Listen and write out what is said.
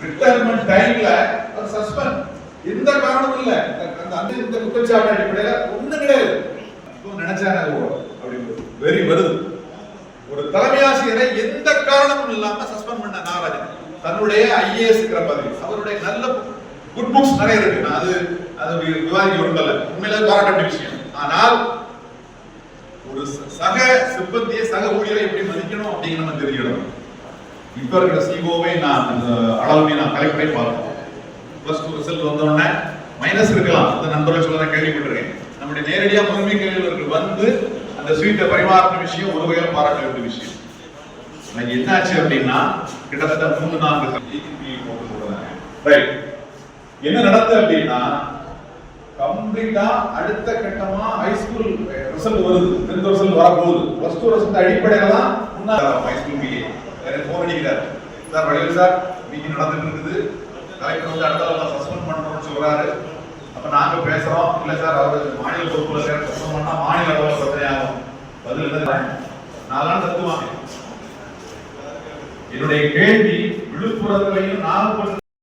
Retirement டைம்ல ஒரு suspend எந்த காரணமும் இல்ல. அந்த இந்த குற்றச்சாட்டு அடிப்படையில ஒண்ணும் கிடையாது. நினைச்சாங்க அப்படி வெரி வருது. ஒரு தலைமை ஆசிரியரை எந்த காரணமும் இல்லாம சஸ்பெண்ட் பண்ண நாராஜன் தன்னுடைய ஐஏஎஸ் பதவி, அவருடைய நல்ல குட் புக்ஸ் நிறைய இருக்கு. நான் அது விவாதிக்க விரும்பல, உண்மையில பாராட்ட விஷயம். ஆனால் ஒரு சக சிப்பந்தியை சக ஊழியரை எப்படி மதிக்கணும் அப்படின்னு நம்ம தெரிஞ்சிடணும். இப்ப இருக்கிற சிஓவை நான் அளவுமே நான் கலெக்ட் பண்ணி பார்த்தோம். பிளஸ் 2 ரிசல்ட் வந்தோடனே மைனஸ் இருக்கலாம், அந்த நண்பர்கள் சொல்ல கேள்விப்பட்டிருக்கேன். நம்முடைய நேரடியா முதன்மை கேள்விகளுக்கு வந்து அந்த ஸ்வீட்டை பரிமாறின விஷயம் ஒரு வகையில் பாராட்ட வேண்டிய விஷயம். எனக்கு என்ன ஆச்சு அப்படின்னா கிட்டத்தட்ட 3-4 என்ன நடந்தது அப்படின்னா கம்ப்ளீட்டா அடுத்த கட்டமா ஹைஸ்கூல் ரிசல்ட் வருது, 10th ரிசல்ட் வரப்போகுது. பிளஸ் 2 ரிசல்ட் அடிப்படையில தான் ஹைஸ்கூல் பிஏ எனக்கு போன் அடிக்கிறார். சார் வடிவேல் சார் மீட்டிங் நடந்துட்டு இருக்குது, கலெக்டர் வந்து அடுத்த சஸ்பெண்ட் பண்றோம்னு சொல்றாரு. அப்ப நாங்க பேசுறோம், இல்ல சார் அவர் மாநில பொறுப்புல சஸ்பெண்ட் பண்ணா மாநில அளவில் பிரச்சனையாகும். பதில் என்ன, நாலாம் தத்துவாங்க. என்னுடைய கேள்வி விழுப்புரத்திலையும் நாகப்பட்டினம்